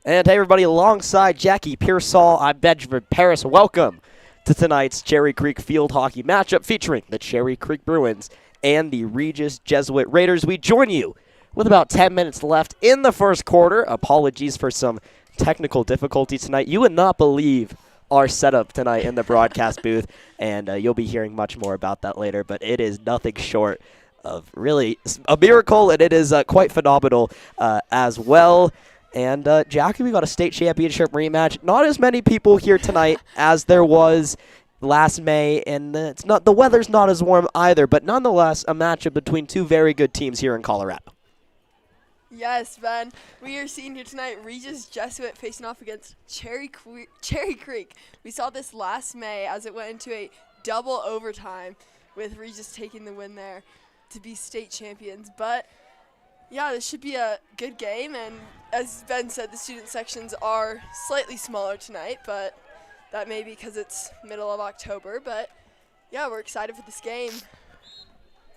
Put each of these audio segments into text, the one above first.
And hey everybody, alongside Jackie Pearsall, I'm Benjamin Paris. Welcome to tonight's Cherry Creek field hockey matchup featuring the Cherry Creek Bruins and the Regis Jesuit Raiders. We join you with about 10 minutes left in the first quarter. Apologies for some technical difficulties tonight. You would not believe our setup tonight in the broadcast booth, and you'll be hearing much more about that later, but it is nothing short of really a miracle, and it is quite phenomenal as well. And, Jackie, we got a state championship rematch. Not as many people here tonight as there was last May, and the weather's not as warm either, but nonetheless, a matchup between two very good teams here in Colorado. Yes, Ben. We are seeing here tonight Regis Jesuit facing off against Cherry Creek. We saw this last May as it went into a double overtime with Regis taking the win there to be state champions. But yeah, this should be a good game, and as Ben said, the student sections are slightly smaller tonight, but that may be because it's middle of October. But yeah, we're excited for this game.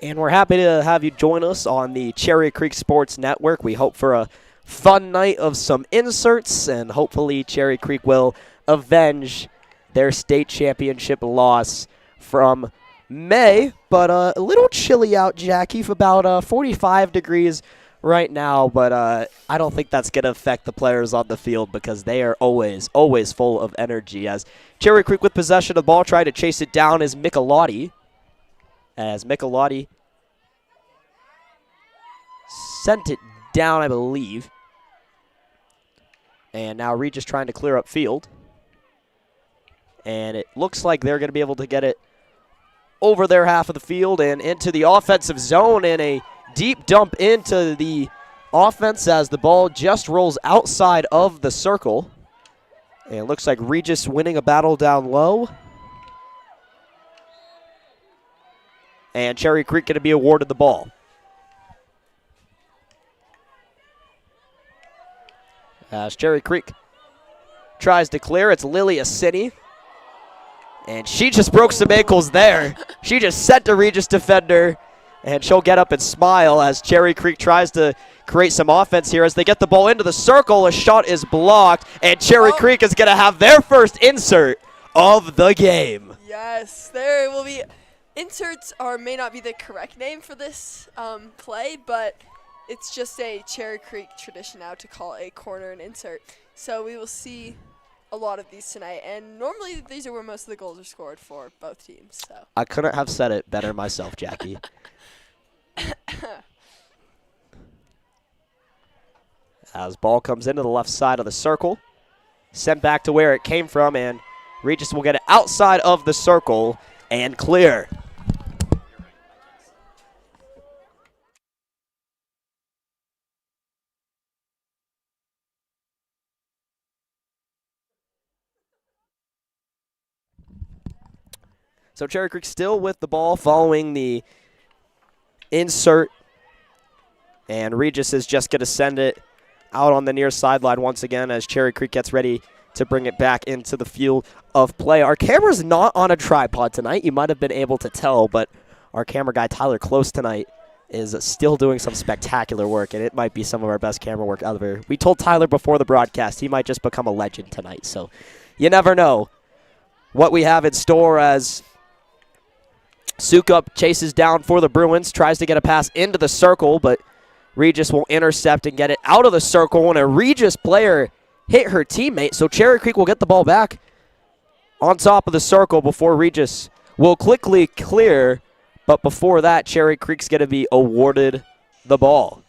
And we're happy to have you join us on the Cherry Creek Sports Network. We hope for a fun night of some inserts, and hopefully Cherry Creek will avenge their state championship loss from May. But a little chilly out, Jackie, for about 45 degrees right now, but I don't think that's going to affect the players on the field because they are always full of energy. As Cherry Creek with possession of the ball, trying to chase it down is Michelotti. As Michelotti sent it down, I believe. And now Regis trying to clear up field. And it looks like they're going to be able to get it over their half of the field and into the offensive zone, and a deep dump into the offense as the ball just rolls outside of the circle. And it looks like Regis winning a battle down low. And Cherry Creek going to be awarded the ball. As Cherry Creek tries to clear, it's Lily Assini. And she just broke some ankles there. She just sent a Regis defender, and she'll get up and smile as Cherry Creek tries to create some offense here as they get the ball into the circle. A shot is blocked, and Cherry Creek is going to have their first insert of the game. Yes, there will be. Inserts may not be the correct name for this play, but it's just a Cherry Creek tradition now to call a corner an insert. So we will see a lot of these tonight, and normally these are where most of the goals are scored for both teams. So I couldn't have said it better myself, Jackie. As ball comes into the left side of the circle, sent back to where it came from, and Regis will get it outside of the circle and clear. So Cherry Creek still with the ball following the insert. And Regis is just going to send it out on the near sideline once again as Cherry Creek gets ready to bring it back into the field of play. Our camera's not on a tripod tonight. You might have been able to tell, but our camera guy, Tyler Close, tonight is still doing some spectacular work, and it might be some of our best camera work ever. We told Tyler before the broadcast he might just become a legend tonight, so you never know what we have in store as Sukup chases down for the Bruins, tries to get a pass into the circle, but Regis will intercept and get it out of the circle, and a Regis player hit her teammate, so Cherry Creek will get the ball back on top of the circle before Regis will quickly clear, but before that, Cherry Creek's going to be awarded the ball.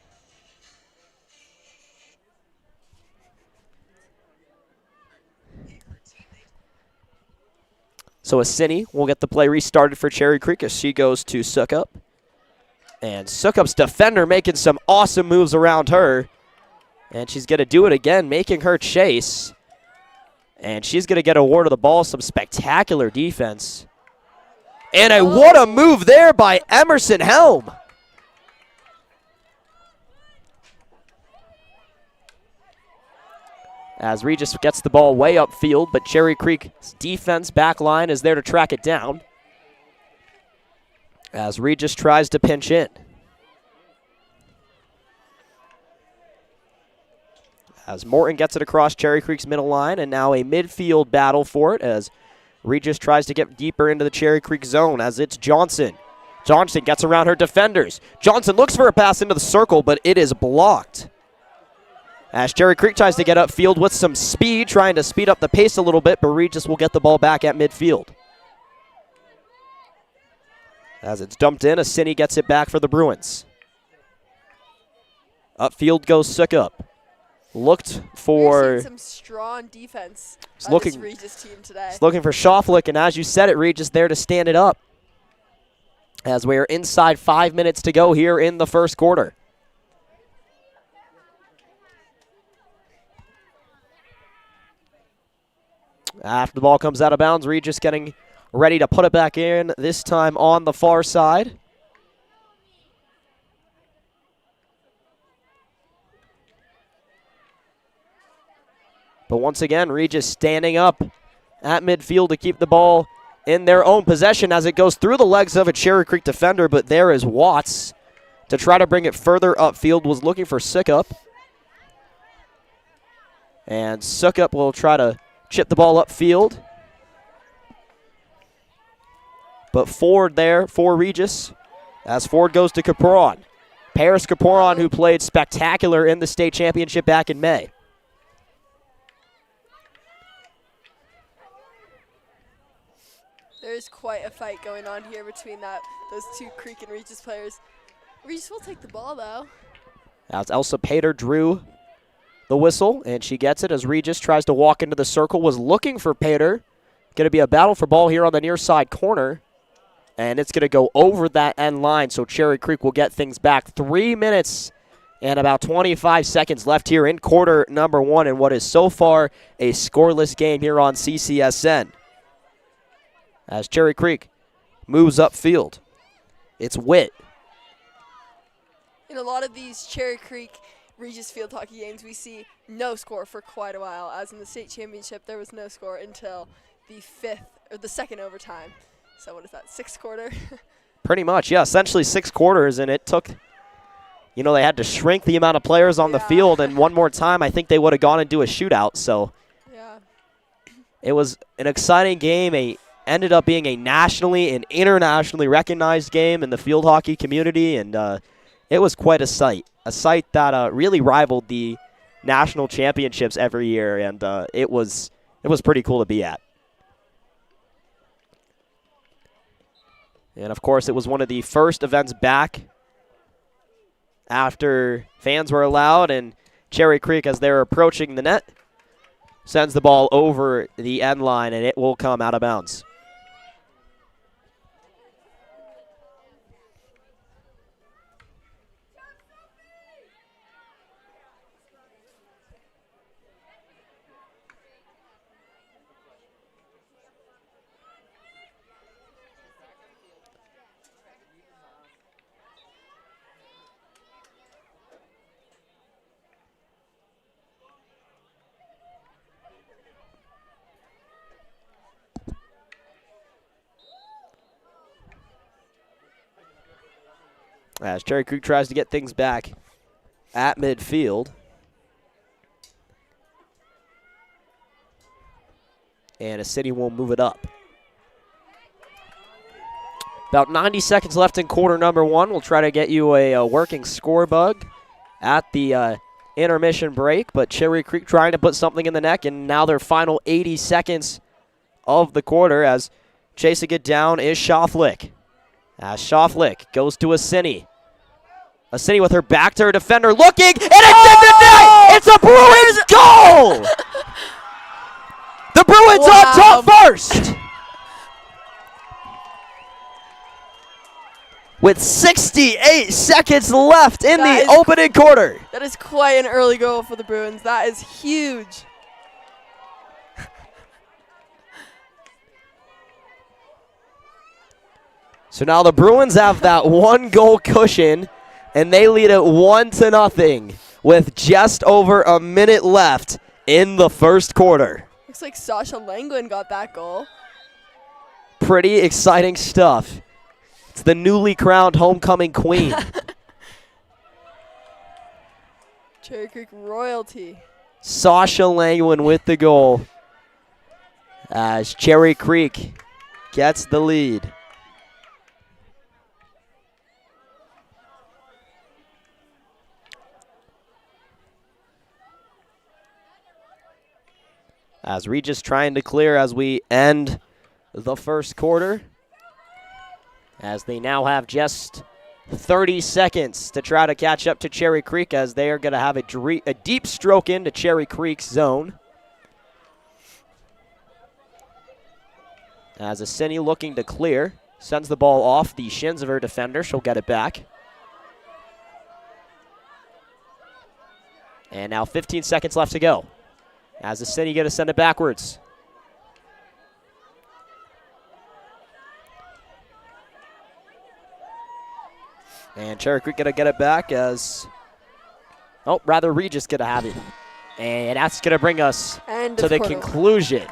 So Assini will get the play restarted for Cherry Creek as she goes to Sukup. And Sukup's defender making some awesome moves around her. And she's going to do it again, making her chase. And she's going to get awarded the ball. Some spectacular defense. And what a move there by Emerson Helm. As Regis gets the ball way upfield, but Cherry Creek's defense back line is there to track it down. As Regis tries to pinch in. As Morton gets it across Cherry Creek's middle line, and now a midfield battle for it as Regis tries to get deeper into the Cherry Creek zone as it's Johnson. Johnson gets around her defenders. Johnson looks for a pass into the circle, but it is blocked. As Cherry Creek tries to get upfield with some speed, trying to speed up the pace a little bit, but Regis will get the ball back at midfield. As it's dumped in, Assini gets it back for the Bruins. Upfield goes Sukup. Looked for... We're seeing some strong defense on this Regis team today. He's looking for Schaufflik, and as you said it, Regis there to stand it up. As we are inside 5 minutes to go here in the first quarter. After the ball comes out of bounds, Regis getting ready to put it back in, this time on the far side. But once again, Regis standing up at midfield to keep the ball in their own possession as it goes through the legs of a Cherry Creek defender, but there is Watts to try to bring it further upfield, was looking for Sukup. And Sukup will try to chip the ball upfield. But Ford there for Regis as Ford goes to Caporon. Paris Caporon, who played spectacular in the state championship back in May. There's quite a fight going on here between those two Creek and Regis players. Regis will take the ball, though. As Elsa Pater drew the whistle, and she gets it as Regis tries to walk into the circle, was looking for Pater. Going to be a battle for ball here on the near side corner, and it's going to go over that end line, so Cherry Creek will get things back. 3 minutes and about 25 seconds left here in quarter number one in what is so far a scoreless game here on CCSN. As Cherry Creek moves upfield, it's Witt. In a lot of these Cherry Creek Regis field hockey games, we see no score for quite a while. As in the state championship, there was no score until the second overtime. So what is that, sixth quarter? Pretty much, yeah, essentially 6 quarters, and it took, they had to shrink the amount of players on the field, and one more time, I think they would have gone into a shootout. So yeah, it was an exciting game. Ended up being a nationally and internationally recognized game in the field hockey community, and it was quite a sight that really rivaled the national championships every year, and it was pretty cool to be at. And of course, it was one of the first events back after fans were allowed, and Cherry Creek, as they're approaching the net, sends the ball over the end line, and it will come out of bounds. As Cherry Creek tries to get things back at midfield. And Assini will move it up. About 90 seconds left in quarter number one. We'll try to get you a working score bug at the intermission break. But Cherry Creek trying to put something in the neck. And now their final 80 seconds of the quarter as chasing it down is Schaufflik. As Schaufflik goes to Assini. Assini with her back to her defender, looking, and it's in the net! It's a Bruins goal! The Bruins on top first! With 68 seconds left in the opening quarter. That is quite an early goal for the Bruins. That is huge. So now the Bruins have that 1-goal cushion, and they lead it 1-0 with just over a minute left in the first quarter. Looks like Sasha Langwin got that goal. Pretty exciting stuff. It's the newly crowned homecoming queen. Cherry Creek royalty. Sasha Langwin with the goal as Cherry Creek gets the lead. As Regis trying to clear as we end the first quarter, as they now have just 30 seconds to try to catch up to Cherry Creek, as they are going to have a deep stroke into Cherry Creek's zone. As Assini looking to clear, sends the ball off the shins of her defender. She'll get it back. And now 15 seconds left to go. As Assini going to send it backwards. And Cherry Creek going to get it back as, Regis going to have it. And that's going to bring us to the conclusion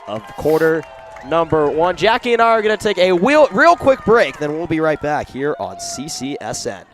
of quarter number 1. Jackie and I are going to take a real quick break, then we'll be right back here on CCSN.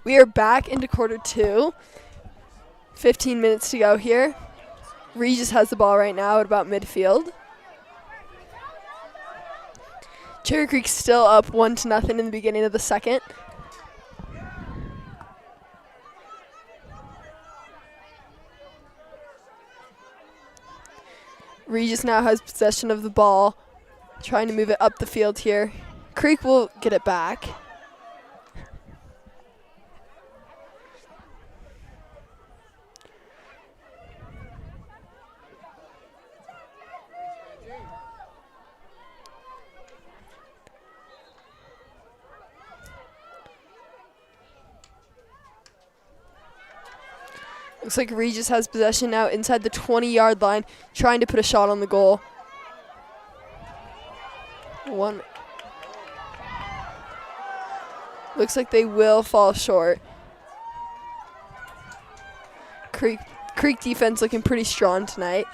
We are back into quarter 2. 15 minutes to go here. Regis has the ball right now at about midfield. Cherry Creek's still up 1-0 in the beginning of the second. Regis now has possession of the ball, trying to move it up the field here. Creek will get it back. Looks like Regis has possession now inside the 20-yard line, trying to put a shot on the goal. Looks like they will fall short. Creek Creek defense looking pretty strong tonight.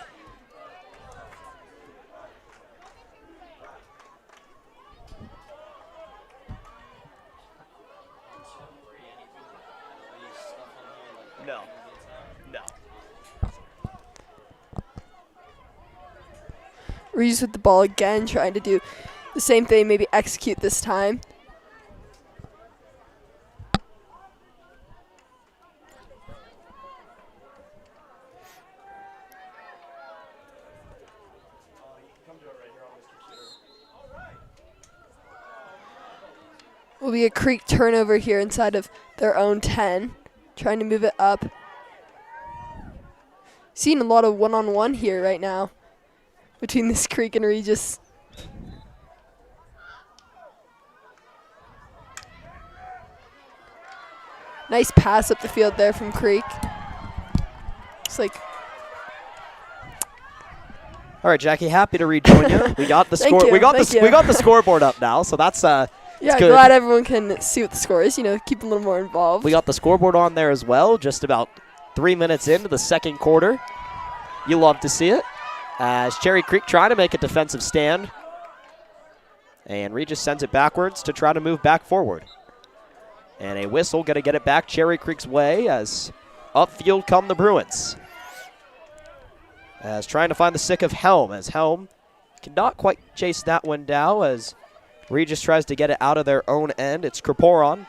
No. Regis with the ball again, trying to do the same thing, maybe execute this time. Will be a Creek turnover here inside of their own 10, trying to move it up. Seeing a lot of one-on-one here right now between this Creek and Regis. Nice pass up the field there from Creek. It's like, All right, Jackie, happy to rejoin you. We got the Thank score. you, We got thank you. we got the scoreboard up now, so that's yeah, good. glad everyone can see what the score is, keep a little more involved. We got the scoreboard on there as well, just about 3 minutes into the second quarter. You love to see it. As Cherry Creek trying to make a defensive stand. And Regis sends it backwards to try to move back forward. And a whistle going to get it back Cherry Creek's way as upfield come the Bruins. As trying to find the stick of Helm, as Helm cannot quite chase that one down as Regis tries to get it out of their own end. It's Kraporon.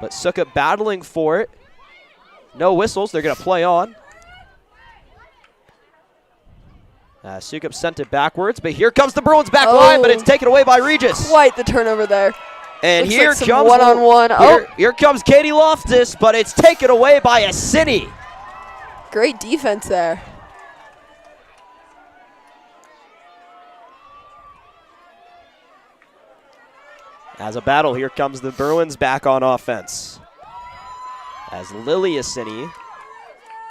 But Sukkot battling for it. No whistles. They're going to play on. Sukup sent it backwards, but here comes the Bruins back line, but it's taken away by Regis. Quite the turnover there. And Looks here like some comes one-on-one. Here comes Katie Loftus, but it's taken away by a Cine. Great defense there. As a battle, here comes the Bruins back on offense. As Lily is Cine.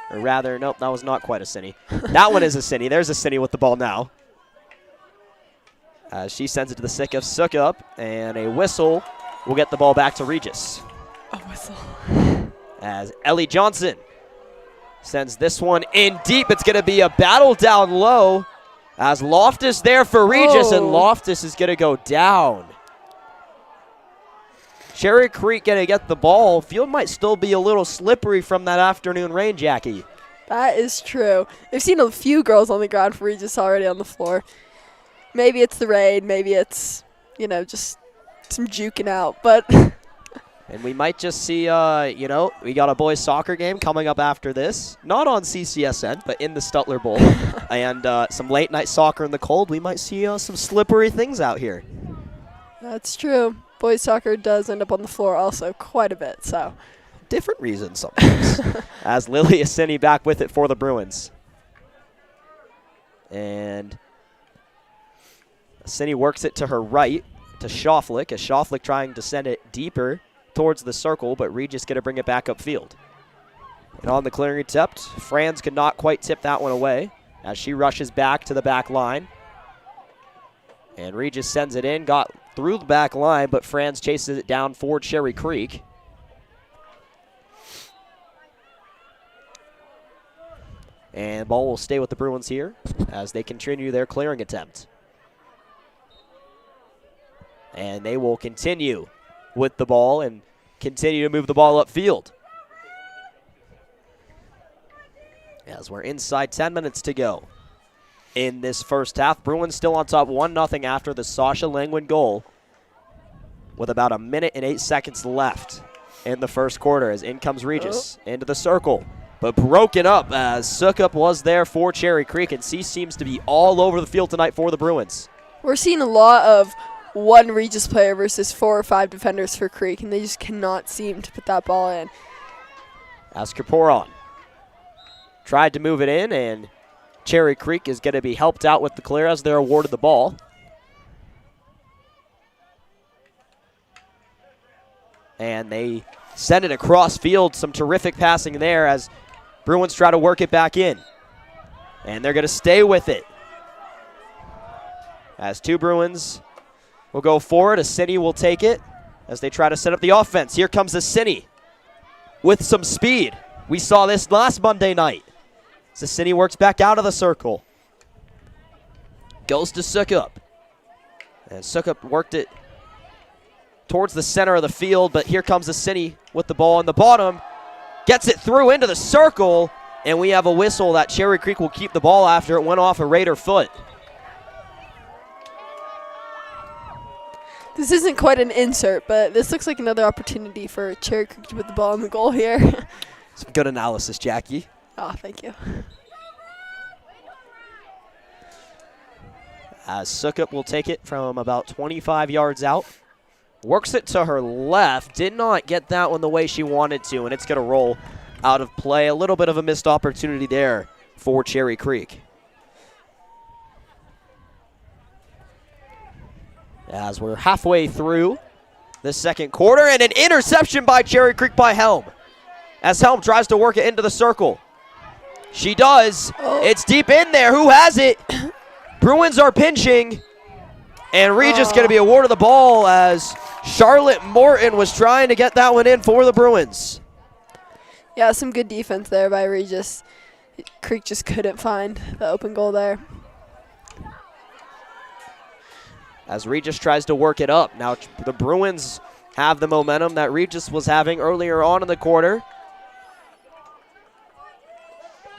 Or rather, nope, that was not quite a Cine. That one is a Cine. There's a Cine with the ball now. She sends it to the stick of Sukup, and a whistle will get the ball back to Regis. A whistle. As Ellie Johnson sends this one in deep. It's going to be a battle down low. As Loftus there for Regis, and Loftus is going to go down. Cherry Creek going to get the ball. Field might still be a little slippery from that afternoon rain, Jackie. That is true. I've seen a few girls on the ground for Regis already on the floor. Maybe it's the rain. Maybe it's, just some juking out. But and we might just see, we got a boys soccer game coming up after this. Not on CCSN, but in the Stutler Bowl. And some late night soccer in the cold. We might see some slippery things out here. That's true. Boys soccer does end up on the floor also quite a bit, so. Different reasons sometimes. As Lily Assini back with it for the Bruins. And Assini works it to her right to Schaufflik, as Schaufflik trying to send it deeper towards the circle, but Regis going to bring it back upfield. And on the clearing attempt, Franz could not quite tip that one away as she rushes back to the back line. And Regis sends it in, got through the back line, but Franz chases it down for Cherry Creek. And ball will stay with the Bruins here as they continue their clearing attempt. And they will continue with the ball and continue to move the ball upfield. As we're inside 10 minutes to go in this first half. Bruins still on top 1-0 after the Sasha Langwin goal with about 1 minute and 8 seconds left in the first quarter as in comes Regis into the circle. But broken up as Sukup was there for Cherry Creek, and C seems to be all over the field tonight for the Bruins. We're seeing a lot of one Regis player versus 4 or 5 defenders for Creek, and they just cannot seem to put that ball in. As Kaporon tried to move it in, and Cherry Creek is going to be helped out with the clear as they're awarded the ball. And they send it across field. Some terrific passing there as Bruins try to work it back in. And they're going to stay with it. As two Bruins will go forward. Assini will take it as they try to set up the offense. Here comes Assini with some speed. We saw this last Monday night. As the City works back out of the circle. Goes to Sukup. And Sukup worked it towards the center of the field, but here comes the City with the ball in the bottom. Gets it through into the circle, and we have a whistle that Cherry Creek will keep the ball after it went off a Raider foot. This isn't quite an insert, but this looks like another opportunity for Cherry Creek to put the ball in the goal here. Some good analysis, Jackie. Oh, thank you. As Sukup will take it from about 25 yards out. Works it to her left. Did not get that one the way she wanted to, and it's going to roll out of play. A little bit of a missed opportunity there for Cherry Creek. As we're halfway through the second quarter, and an interception by Cherry Creek by Helm. As Helm tries to work it into the circle. She does. Oh. It's deep in there. Who has it? Bruins are pinching. And Regis going to be awarded the ball as Charlotte Morton was trying to get that one in for the Bruins. Yeah, some good defense there by Regis. Creek just couldn't find the open goal there. As Regis tries to work it up. Now the Bruins have the momentum that Regis was having earlier on in the quarter.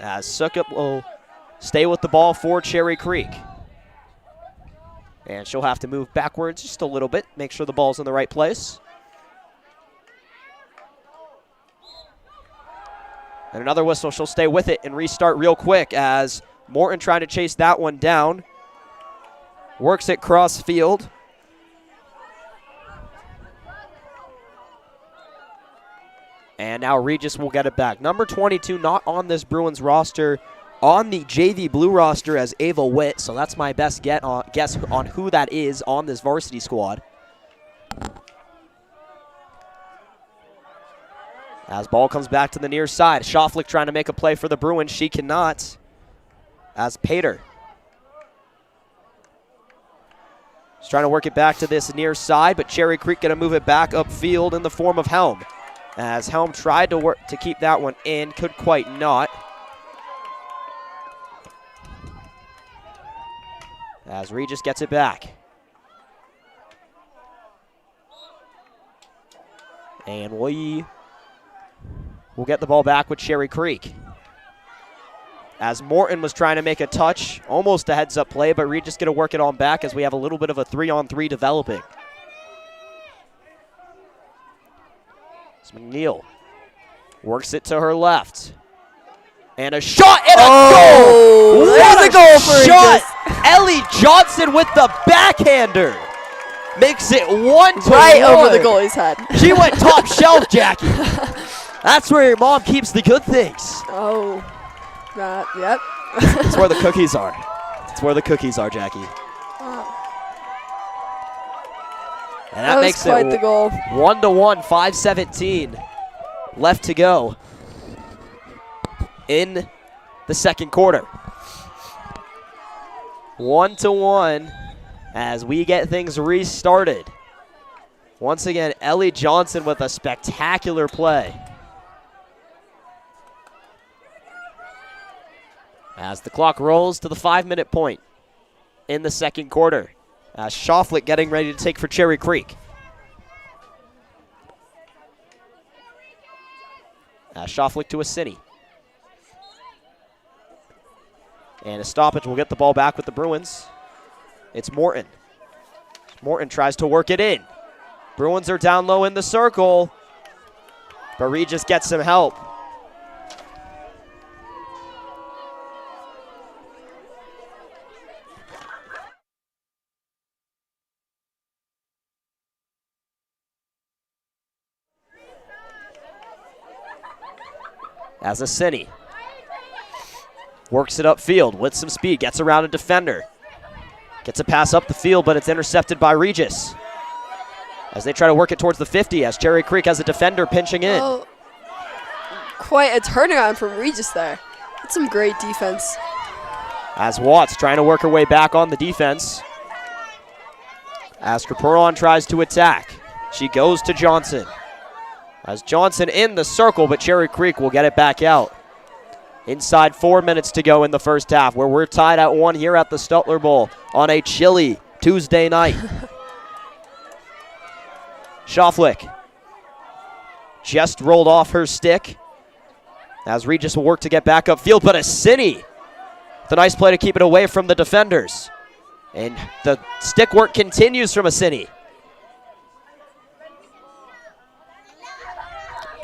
As Sukup will stay with the ball for Cherry Creek. And she'll have to move backwards just a little bit, make sure the ball's in the right place. And another whistle, she'll stay with it and restart real quick as Morton trying to chase that one down. Works it cross field. And now Regis will get it back. Number 22 not on this Bruins roster. On the JV Blue roster as Ava Witt, so that's my best guess on who that is on this varsity squad. As ball comes back to the near side, Schaufflich trying to make a play for the Bruins. She cannot. As Pater is trying to work it back to this near side, but Cherry Creek going to move it back upfield in the form of Helm. As Helm tried to work to keep that one in, could quite not. As Regis gets it back. And we will get the ball back with Cherry Creek. As Morton was trying to make a touch, almost a heads-up play, but Regis going to work it on back as we have a little bit of a 3-on-3 developing. As McNeil works it to her left. And a shot and a goal! What a goal for shot! Ellie Johnson with the backhander. Makes it 1-1. Right over the goalie's head. She went top shelf, Jackie. That's where your mom keeps the good things. Oh, yep. That's where the cookies are. That's where the cookies are, Jackie. And that makes quite it the goal. 1-1, 5:17 left to go in the second quarter. 1-1 as we get things restarted. Once again, Ellie Johnson with a spectacular play. As the clock rolls to the 5-minute point in the second quarter. As Schaufflich getting ready to take for Cherry Creek. As Schaufflich to a City. And a stoppage will get the ball back with the Bruins. It's Morton. Morton tries to work it in. Bruins are down low in the circle. But Regis gets some help. As a City works it upfield with some speed, gets around a defender. Gets a pass up the field, but it's intercepted by Regis. As they try to work it towards the 50, as Cherry Creek has a defender pinching in. Oh, quite a turnaround from Regis there. That's some great defense. As Watts trying to work her way back on the defense. As Kapuron tries to attack. She goes to Johnson. As Johnson in the circle, but Cherry Creek will get it back out. Inside 4 minutes to go in the first half, where we're tied at 1 here at the Stutler Bowl on a chilly Tuesday night. Schaufflich just rolled off her stick as Regis will work to get back upfield, but a Cine. The nice play to keep it away from the defenders. And the stick work continues from a Cine.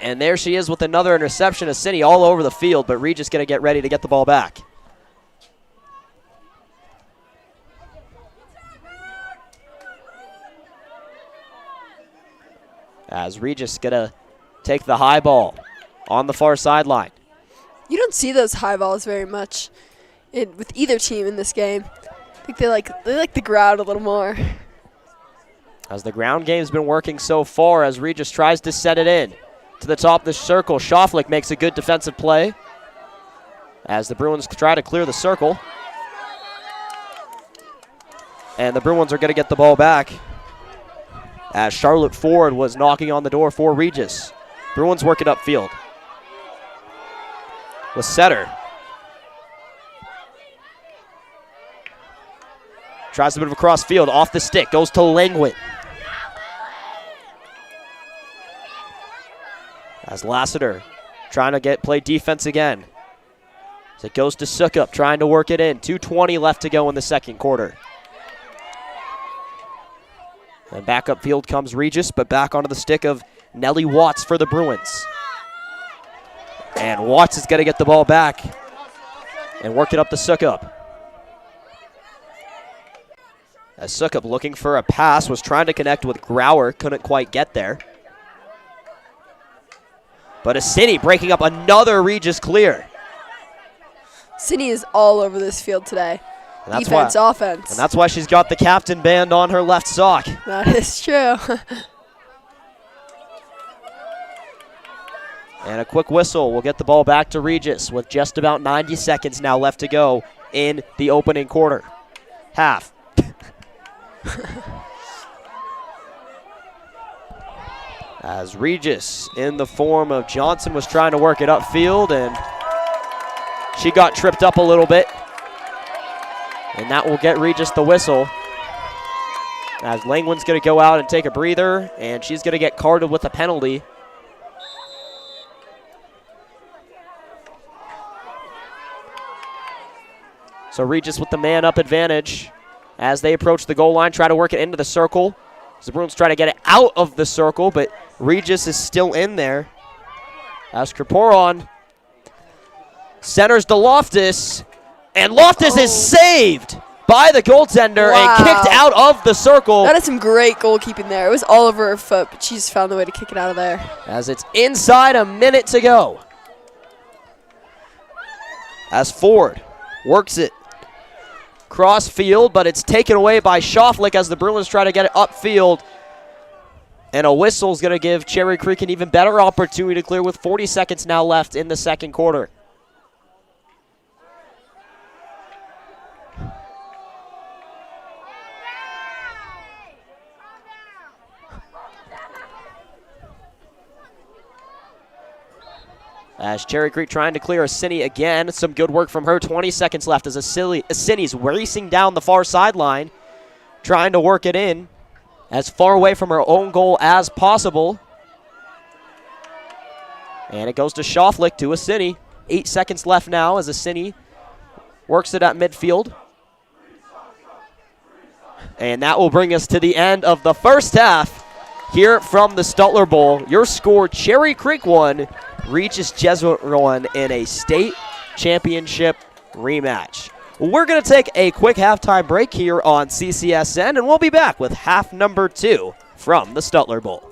And there she is with another interception. A Cine all over the field, but Regis going to get ready to get the ball back. As Regis going to take the high ball on the far sideline. You don't see those high balls very much with either team in this game. I think they like the ground a little more. As the ground game's been working so far, as Regis tries to set it in to the top of the circle. Schaufflich makes a good defensive play as the Bruins try to clear the circle. And the Bruins are going to get the ball back as Charlotte Ford was knocking on the door for Regis. Bruins work it upfield. With Setter. Tries a bit of a cross field, off the stick, goes to Langwit. As Lassiter trying to play defense again. As it goes to Sukup, trying to work it in. 2:20 left to go in the second quarter. And back upfield comes Regis, but back onto the stick of Nellie Watts for the Bruins. And Watts is going to get the ball back and work it up to Sukup. As Sukup looking for a pass, was trying to connect with Grauer, couldn't quite get there. But a Cine breaking up another Regis clear. Cine is all over this field today. Defense, offense. And that's why she's got the captain band on her left sock. That is true. And a quick whistle will get the ball back to Regis with just about 90 seconds now left to go in the opening quarter. Half. As Regis, in the form of Johnson, was trying to work it upfield, and she got tripped up a little bit. And that will get Regis the whistle. As Langwin's going to go out and take a breather, and she's going to get carded with a penalty. So Regis with the man-up advantage as they approach the goal line, try to work it into the circle. The Bruins try to get it out of the circle, but Regis is still in there. As Kraporon centers to Loftus, and Loftus is saved by the goaltender and kicked out of the circle. That is some great goalkeeping there. It was all over her foot, but she's found the way to kick it out of there. As it's inside a minute to go. As Ford works it cross field, but it's taken away by Schaufflich as the Bruins try to get it upfield. And a whistle's going to give Cherry Creek an even better opportunity to clear with 40 seconds now left in the second quarter. As Cherry Creek trying to clear a Cine again. Some good work from her. 20 seconds left as a Cine's racing down the far sideline, trying to work it in as far away from her own goal as possible. And it goes to Schaufflich to a Cine. 8 seconds left now as a Cine works it at midfield. And that will bring us to the end of the first half here from the Stutler Bowl. Your score, Cherry Creek 1, Regis Jesuit 1 in a state championship rematch. We're going to take a quick halftime break here on CCSN, and we'll be back with half number 2 from the Stutler Bowl.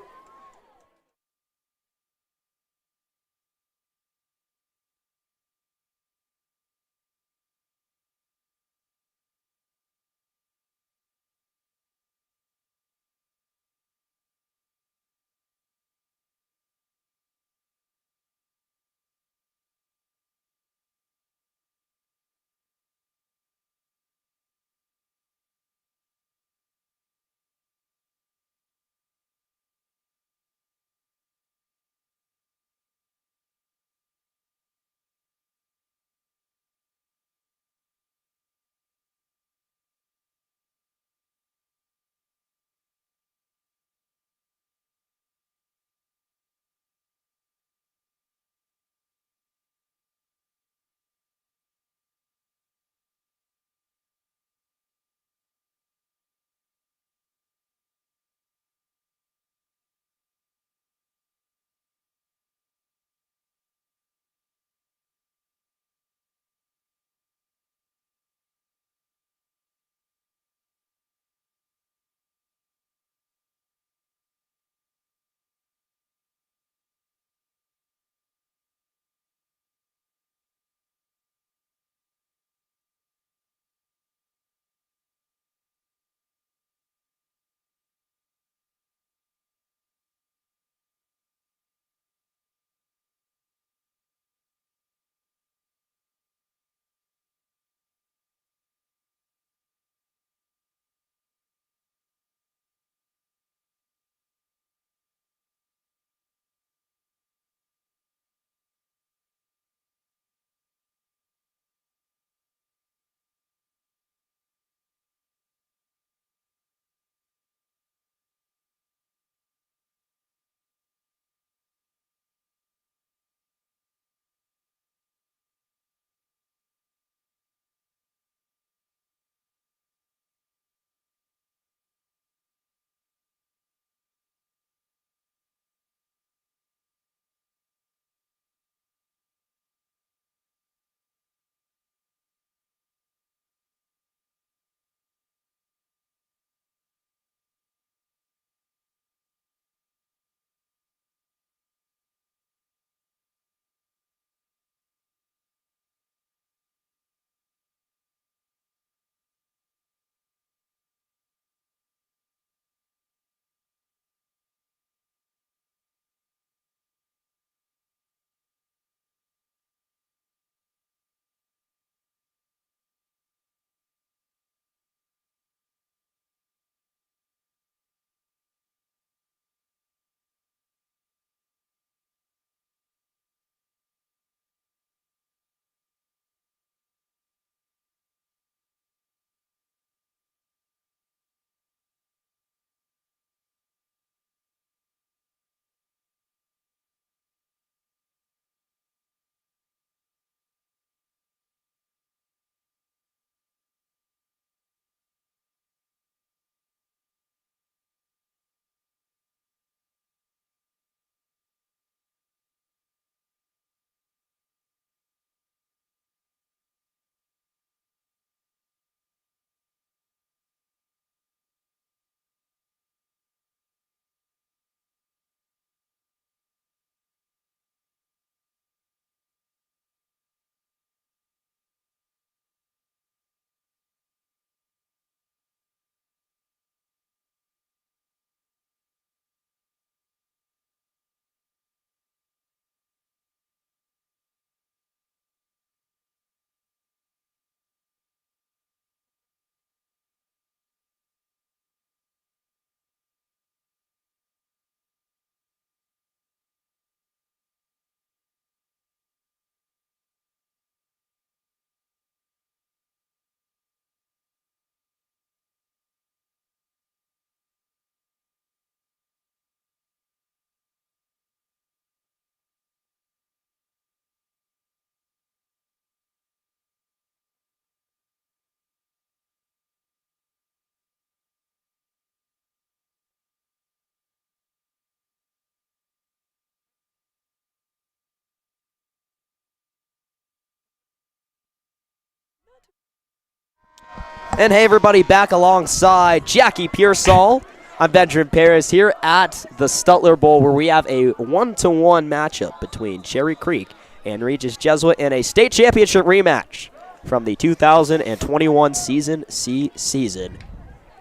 And hey everybody, back alongside Jackie Pearsall. I'm Benjamin Paris here at the Stutler Bowl, where we have a 1-to-1 matchup between Cherry Creek and Regis Jesuit in a state championship rematch from the 2021 season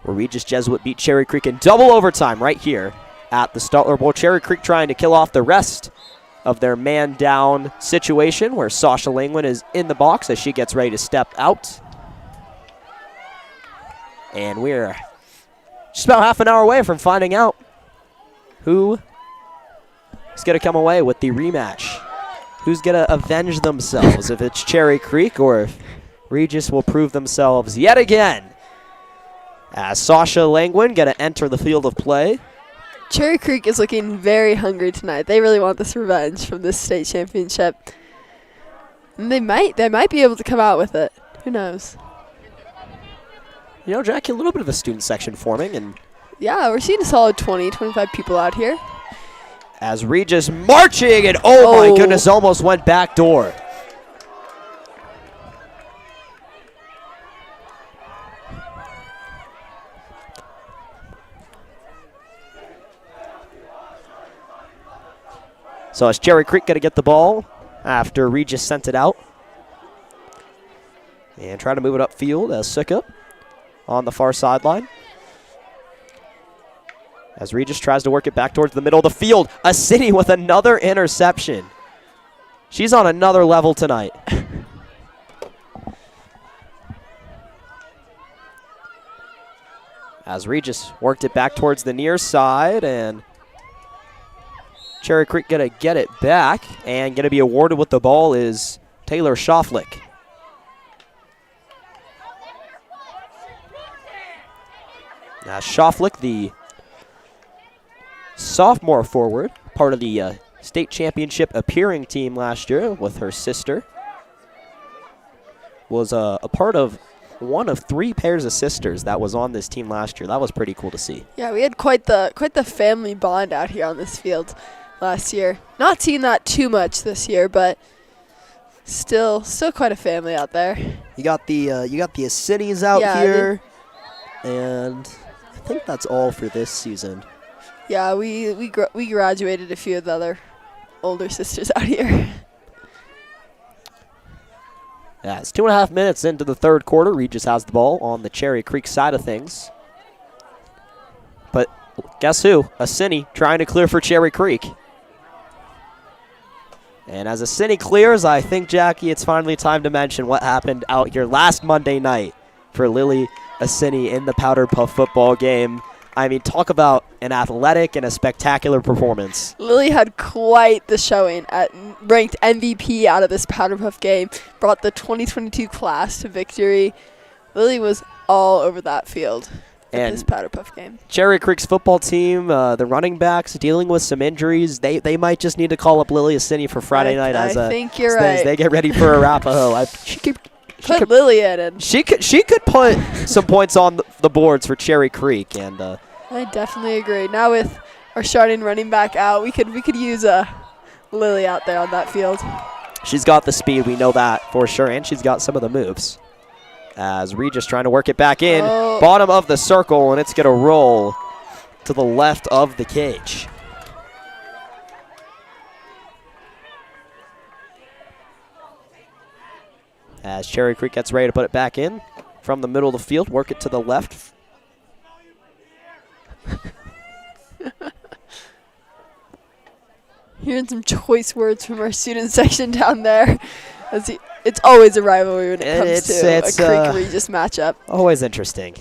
where Regis Jesuit beat Cherry Creek in double overtime right here at the Stutler Bowl. Cherry Creek trying to kill off the rest of their man-down situation, where Sasha Langwin is in the box as she gets ready to step out. And we're just about half an hour away from finding out who is going to come away with the rematch. Who's going to avenge themselves, if it's Cherry Creek or if Regis will prove themselves yet again. As Sasha Langwin going to enter the field of play. Cherry Creek is looking very hungry tonight. They really want this revenge from this state championship. And they might be able to come out with it. Who knows? You know, Jackie, a little bit of a student section forming. And yeah, we're seeing a solid 20, 25 people out here. As Regis marching, and oh my goodness, almost went back door. So it's Cherry Creek going to get the ball after Regis sent it out. And try to move it upfield as Sika on the far sideline. As Regis tries to work it back towards the middle of the field. A City with another interception. She's on another level tonight. As Regis worked it back towards the near side, and Cherry Creek going to get it back, and going to be awarded with the ball is Taylor Schaufflick. Now Schaufflick, the sophomore forward, part of the state championship appearing team last year with her sister, was a part of one of 3 pairs of sisters that was on this team last year. That was pretty cool to see. Yeah, we had quite the family bond out here on this field last year. Not seeing that too much this year, but still quite a family out there. You got the Cities out here, and I think that's all for this season. Yeah, we graduated a few of the other older sisters out here. Yeah, it's 2.5 minutes into the third quarter. Regis has the ball on the Cherry Creek side of things. But guess who? A Cine trying to clear for Cherry Creek. And as a Cine clears, I think, Jackie, it's finally time to mention what happened out here last Monday night for Lily Assini in the Powder Puff football game. I mean, talk about an athletic and a spectacular performance. Lily had quite the showing, ranked MVP out of this Powder Puff game, brought the 2022 class to victory. Lily was all over that field in this Powder Puff game. Cherry Creek's football team, the running backs dealing with some injuries. They might just need to call up Lily Assini for Friday night I think you're right. As they get ready for Arapahoe. Put Lily in. She could put some points on the boards for Cherry Creek, and I definitely agree. Now with our starting running back out, we could use Lily out there on that field. She's got the speed, we know that for sure, and she's got some of the moves. As Regis trying to work it back in, bottom of the circle, and it's going to roll to the left of the cage. As Cherry Creek gets ready to put it back in from the middle of the field, work it to the left. Hearing some choice words from our student section down there. It's always a rivalry when it comes to a Creek-Regis matchup. Always interesting.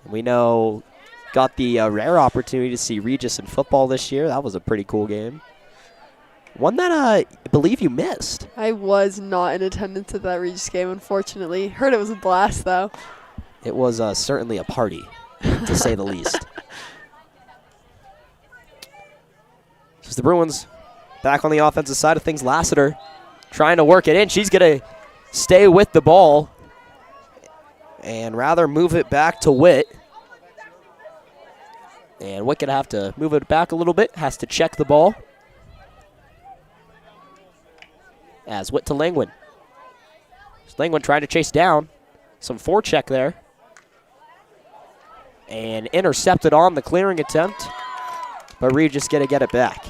We know, got the rare opportunity to see Regis in football this year. That was a pretty cool game. One that I believe you missed. I was not in attendance at that Regis game, unfortunately. Heard it was a blast, though. It was certainly a party, to say the least. So the Bruins back on the offensive side of things. Lassiter trying to work it in. She's going to stay with the ball and rather move it back to Witt. And Witt going to have to move it back a little bit. Has to check the ball. As Witt to Langwin. Langwin trying to chase down. some forecheck there. And intercepted on the clearing attempt. But Regis going to get it back.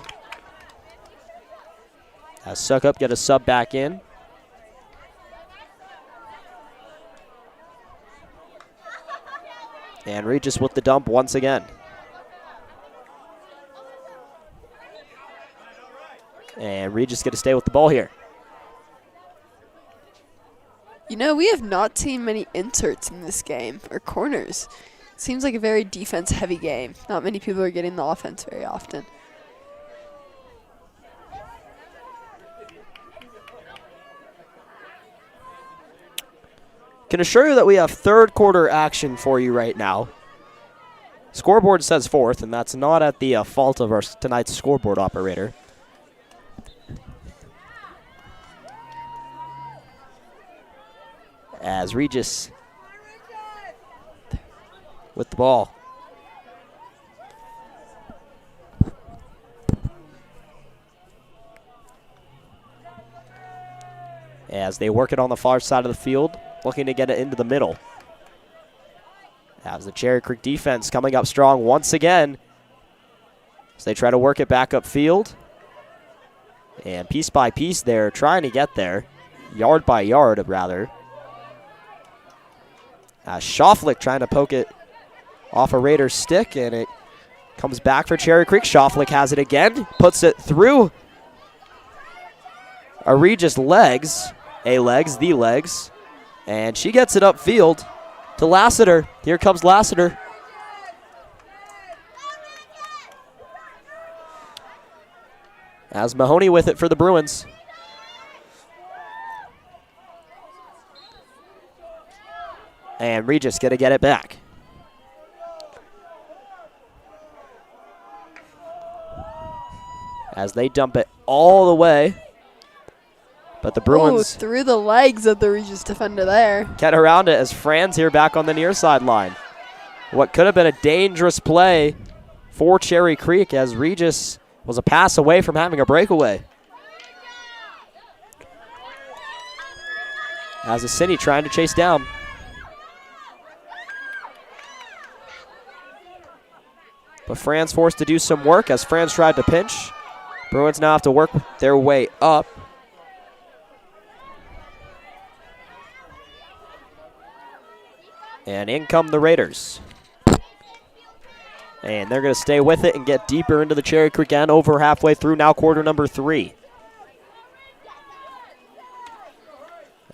As Suckup get a sub back in. And Regis with the dump once again. And Regis going to stay with the ball here. You know, we have not seen many inserts in this game, or corners. Seems like a very defense-heavy game. Not many people are getting the offense very often. Can assure you that we have third quarter action for you right now. Scoreboard says fourth, and that's not at the fault of our tonight's scoreboard operator. As Regis with the ball. As they work it on the far side of the field, looking to get it into the middle. As the Cherry Creek defense coming up strong once again. As they try to work it back upfield. And piece by piece they're trying to get there. Yard by yard, rather. Schaufflich trying to poke it off a Raiders stick, and it comes back for Cherry Creek. Schaufflich has it again, puts it through a Regis the legs, and she gets it upfield to Lassiter. Here comes Lassiter. As Mahoney with it for the Bruins. And Regis going to get it back. As they dump it all the way. But the Bruins through the legs of the Regis defender there. Get around it as Franz here back on the near sideline. What could have been a dangerous play for Cherry Creek as Regis was a pass away from having a breakaway. As a City trying to chase down. But Franz forced to do some work as Franz tried to pinch. Bruins now have to work their way up. And in come the Raiders. And they're going to stay with it and get deeper into the Cherry Creek end, over halfway through now, quarter number 3.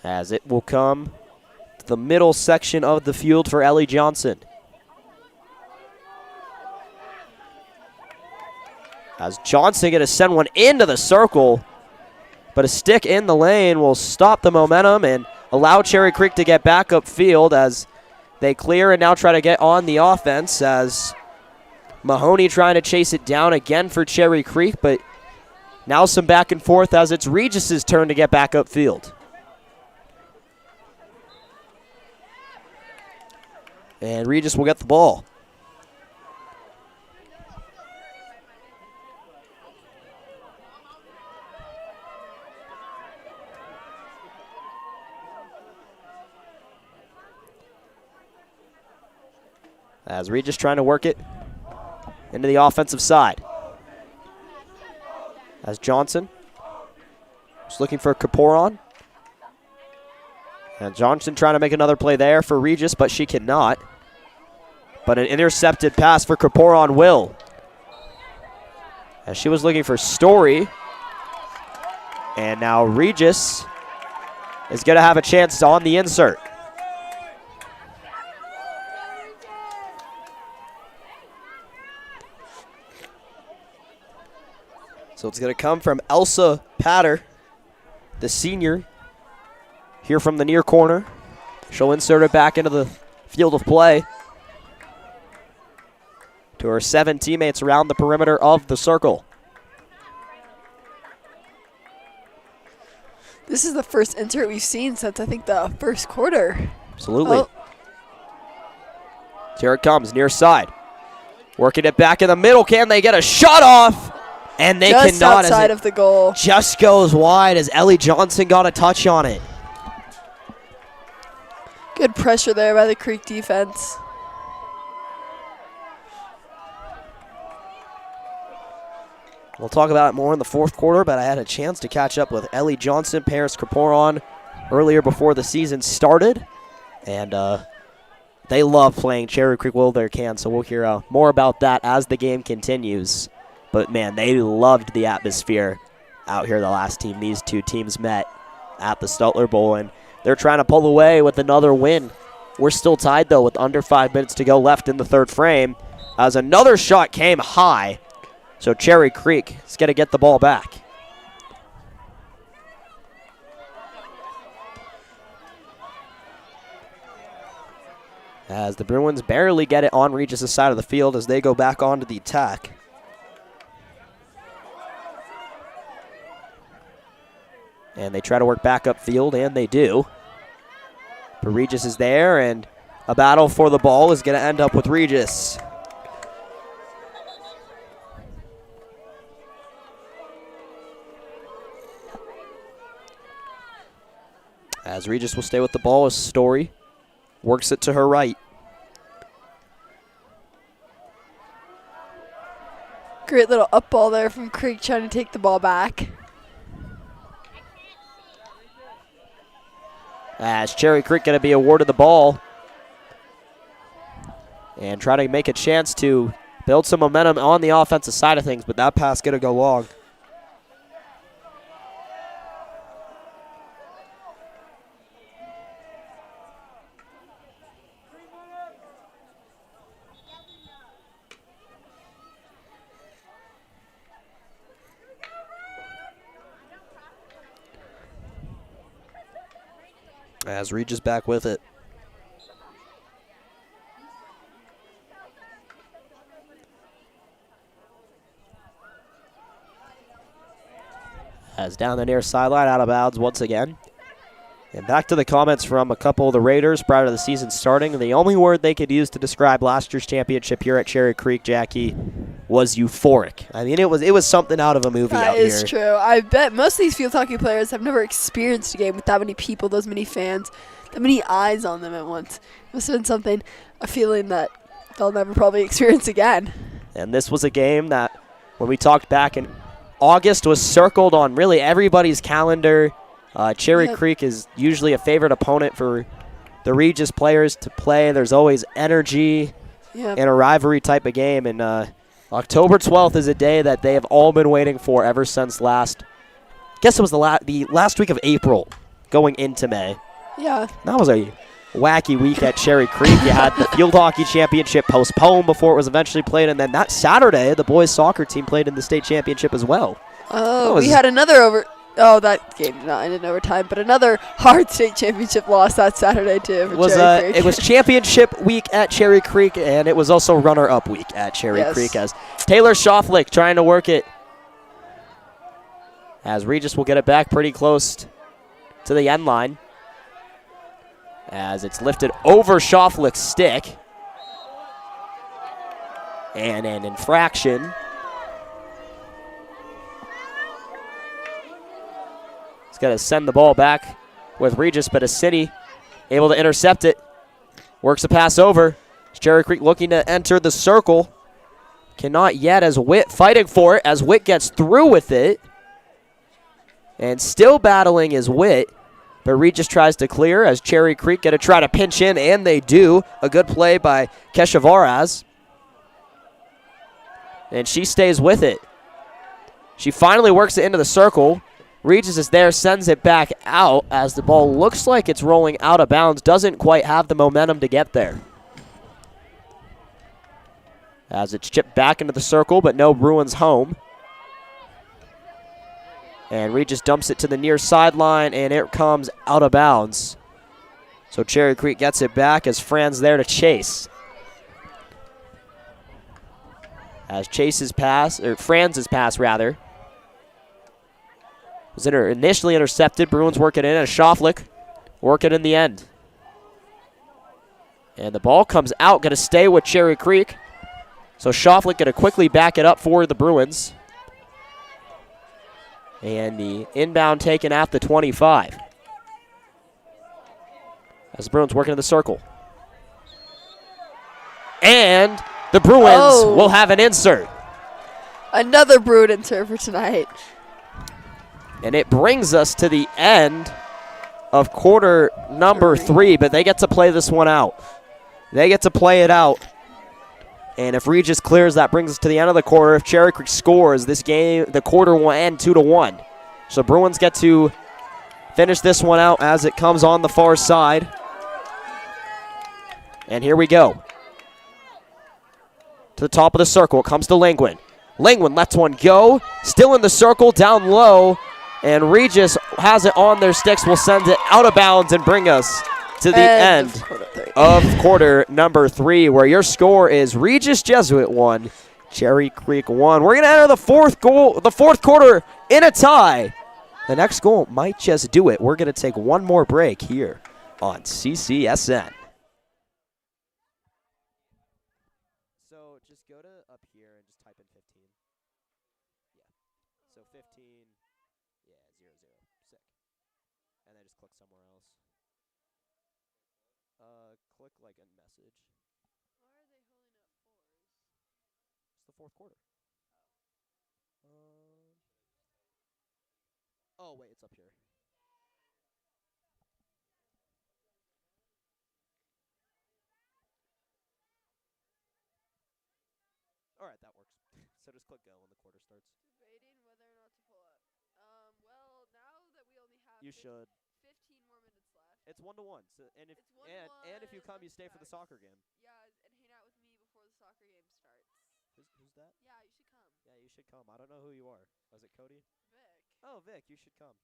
As it will come to the middle section of the field for Ellie Johnson. As Johnson going to send one into the circle, but a stick in the lane will stop the momentum and allow Cherry Creek to get back upfield as they clear and now try to get on the offense as Mahoney trying to chase it down again for Cherry Creek, but now some back and forth as it's Regis's turn to get back upfield. And Regis will get the ball. As Regis trying to work it into the offensive side. As Johnson is looking for Kaporon. And Johnson trying to make another play there for Regis, but she cannot. But an intercepted pass for Kaporon will. As she was looking for Story. And now Regis is going to have a chance on the insert. So it's going to come from Elsa Patter, the senior, here from the near corner. She'll insert it back into the field of play to her 7 teammates around the perimeter of the circle. This is the first insert we've seen since, I think, the first quarter. Absolutely. Oh. Here it comes, near side. Working it back in the middle. Can they get a shot off? And they just cannot. Outside of the goal. Just goes wide as Ellie Johnson got a touch on it. Good pressure there by the Creek defense. We'll talk about it more in the fourth quarter, but I had a chance to catch up with Ellie Johnson, Paris Kaporon earlier before the season started, and they love playing Cherry Creek Wilder Can, so we'll hear more about that as the game continues. But, man, they loved the atmosphere out here the last time these two teams met at the Stutler Bowl, and they're trying to pull away with another win. We're still tied, though, with under 5 minutes to go left in the third frame, as another shot came high. So Cherry Creek is going to get the ball back. As the Bruins barely get it on Regis' side of the field as they go back onto the attack. And they try to work back upfield, and they do. But Regis is there, and a battle for the ball is going to end up with Regis. As Regis will stay with the ball as Story works it to her right. Great little up ball there from Creek trying to take the ball back. As Cherry Creek going to be awarded the ball and try to make a chance to build some momentum on the offensive side of things, but that pass going to go long. As Regis back with it. As down the near sideline, out of bounds once again. And back to the comments from a couple of the Raiders prior to the season starting. The only word they could use to describe last year's championship here at Cherry Creek, Jackie, was euphoric. I mean, it was something out of a movie out here. That is true. I bet most of these field hockey players have never experienced a game with that many people, those many fans, that many eyes on them at once. It must have been something, a feeling that they'll never probably experience again. And this was a game that, when we talked back in August, was circled on really everybody's calendar. Cherry Creek is usually a favorite opponent for the Regis players to play. There's always energy in a rivalry type of game. And October 12th is a day that they have all been waiting for ever since I guess it was the last week of April going into May. Yeah. That was a wacky week at Cherry Creek. You had the field hockey championship postponed before it was eventually played. And then that Saturday, the boys soccer team played in the state championship as well. Oh, we had another that game did not end in overtime, but another hard state championship loss that Saturday too for Cherry Creek. It was championship week at Cherry Creek, and it was also runner-up week at Cherry Creek as Taylor Schaufflich trying to work it. As Regis will get it back pretty close to the end line. As it's lifted over Schaufflich's stick. And an infraction. He's going to send the ball back with Regis, but a City able to intercept it. Works a pass over. Cherry Creek looking to enter the circle. Cannot yet as Witt fighting for it as Witt gets through with it. And still battling is Witt. But Regis tries to clear as Cherry Creek going to try to pinch in, and they do. A good play by Kesha Varaz. And she stays with it. She finally works it into the circle. Regis is there, sends it back out as the ball looks like it's rolling out of bounds. Doesn't quite have the momentum to get there. As it's chipped back into the circle, but no Bruins home. And Regis dumps it to the near sideline, and it comes out of bounds. So Cherry Creek gets it back as Fran's there to chase. As Franz's pass, was initially intercepted. Bruins work it in as Schaufflich work it in the end. And the ball comes out, going to stay with Cherry Creek. So Schaufflich going to quickly back it up for the Bruins. And the inbound taken at the 25. As the Bruins working in the circle. And the Bruins will have an insert. Another Bruin insert for tonight. And it brings us to the end of quarter number 3, but they get to play this one out. They get to play it out. And if Regis clears, that brings us to the end of the quarter. If Cherry Creek scores, this game, the quarter will end 2-1. So Bruins get to finish this one out as it comes on the far side. And here we go. To the top of the circle, it comes to Lingwin. Lingwin lets one go, still in the circle, down low, and Regis has it on their sticks, will send it out of bounds and bring us to the end of quarter number 3, where your score is Regis Jesuit 1, Cherry Creek 1. We're gonna enter the fourth quarter in a tie. The next goal might just do it. We're gonna take one more break here on CCSN. So just go to up here and just type in 15. Yeah. So 15. Yeah, 0, 0. Sick. And then just click somewhere else. Click like a message. Why are they holding up 4s? It's the fourth quarter. Oh, wait, it's up here. All right, that works. So just click go when the quarter starts. Debating whether or not to pull up. Well, now that we only have You should. 15 more minutes left. It's 1-1. So, and if It's 1-1. and if you come, you stay for the soccer game. Yeah, and hang out with me before the soccer game starts. Who's that? Yeah, you should come. Yeah, you should come. I don't know who you are. Was it Cody? Vic. Oh, Vic, you should come.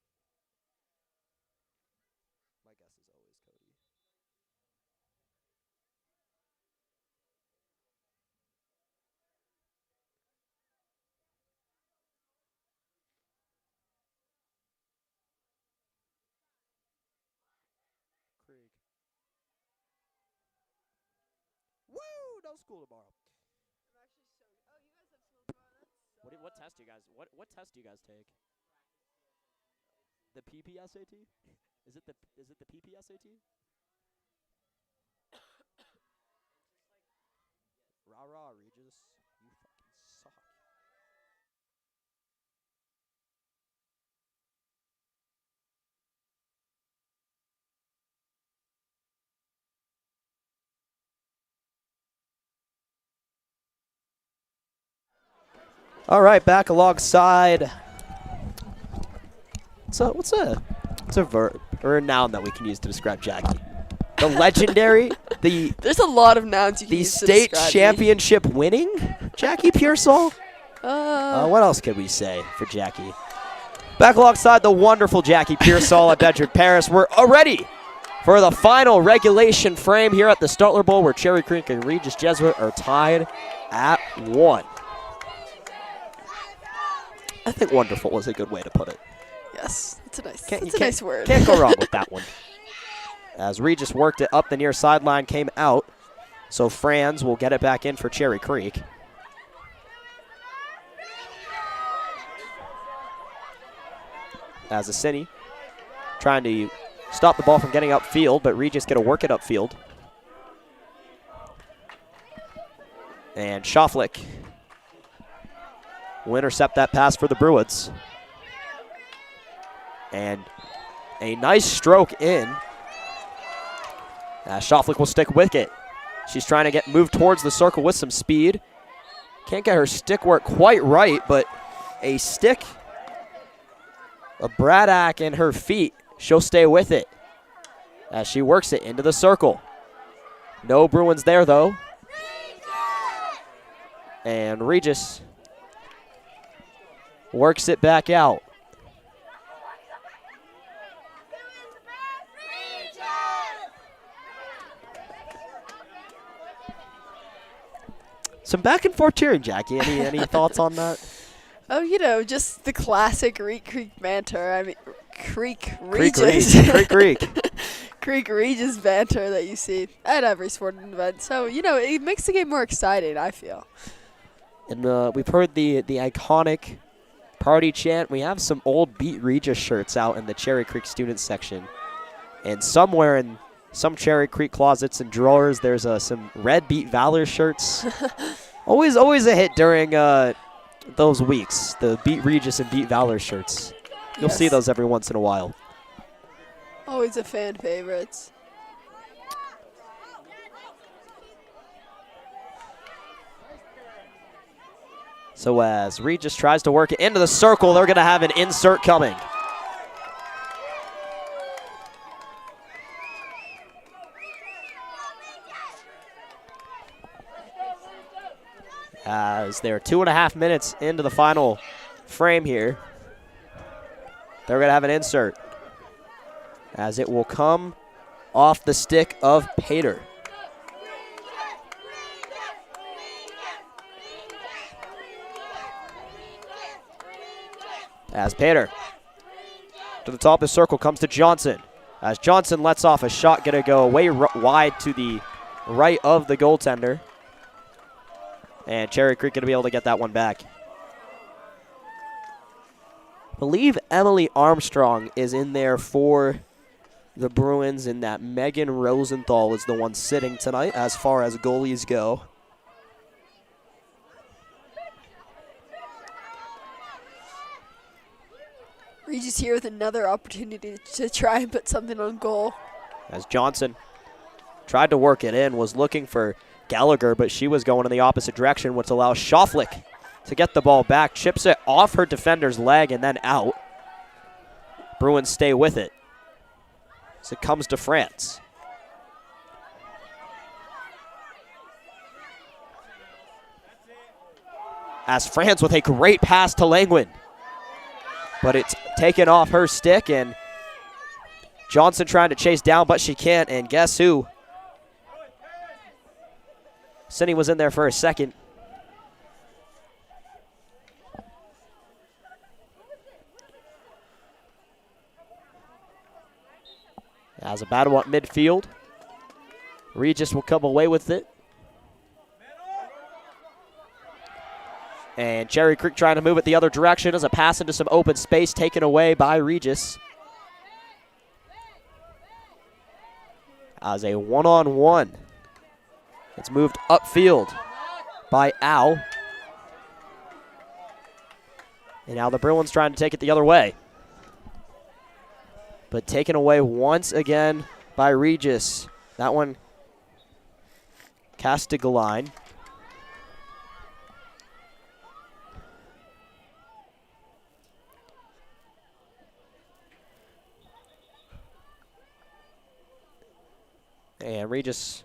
My guess is always Cody. Krieg. Woo! No school tomorrow. I'm actually so. Oh, you guys have school tomorrow. What test do you guys? What test do you guys take? The PPSAT? Is it the PPSAT? Rah rah, Regis. You fucking suck. All right, back alongside. What's a verb or a noun that we can use to describe Jackie? The legendary, There's a lot of nouns you can the use to state describe me. championship winning Jackie Pearsall. What else could we say for Jackie? Back alongside the wonderful Jackie Pearsall at Bedford Paris. We're ready for the final regulation frame here at the Startler Bowl, where Cherry Creek and Regis Jesuit are tied at 1. I think wonderful is a good way to put it. Yes, it's a Can't- nice word. Can't go wrong with that one. As Regis worked it up the near sideline, came out. So Franz will get it back in for Cherry Creek. As Assini trying to stop the ball from getting upfield, but Regis going to work it upfield. And Schaufflik will intercept that pass for the Bruins. And a nice stroke in. Schaufflik will stick with it. She's trying to get moved towards the circle with some speed. Can't get her stick work quite right, but a stick, a Braddock in her feet. She'll stay with it as she works it into the circle. No Bruins there, though. And Regis works it back out. Some back and forth cheering, Jackie. Any thoughts on that? Oh, you know, just the classic Creek banter. I mean, Creek Regis. Creek Regis banter that you see at every sporting event. So, you know, it makes the game more exciting, I feel. And we've heard the iconic party chant. We have some old Beat Regis shirts out in the Cherry Creek student section. And somewhere in some Cherry Creek closets and drawers. There's some red Beat Valor shirts. always a hit during those weeks, the Beat Regis and Beat Valor shirts. You'll see those every once in a while. Always a fan favorites. So as Regis tries to work it into the circle, they're going to have an insert coming. As they're 2.5 minutes into the final frame here, they're going to have an insert. As it will come off the stick of Pater. As Pater to the top of the circle comes to Johnson. As Johnson lets off a shot, going to go way wide to the right of the goaltender. And Cherry Creek going to be able to get that one back. I believe Emily Armstrong is in there for the Bruins, and that Megan Rosenthal is the one sitting tonight as far as goalies go. Regis here with another opportunity to try and put something on goal. As Johnson tried to work it in, was looking for Gallagher, but she was going in the opposite direction, which allows Schaufflik to get the ball back, chips it off her defender's leg and then out. Bruins stay with it as it comes to France. As France with a great pass to Langwin. But it's taken off her stick, and Johnson trying to chase down, but she can't, and guess who? Cindy was in there for a second. As a battle at midfield, Regis will come away with it. And Cherry Creek trying to move it the other direction as a pass into some open space taken away by Regis. As a one-on-one. It's moved upfield by Al. And now the Bruins trying to take it the other way. But taken away once again by Regis. That one, Castigaline. And Regis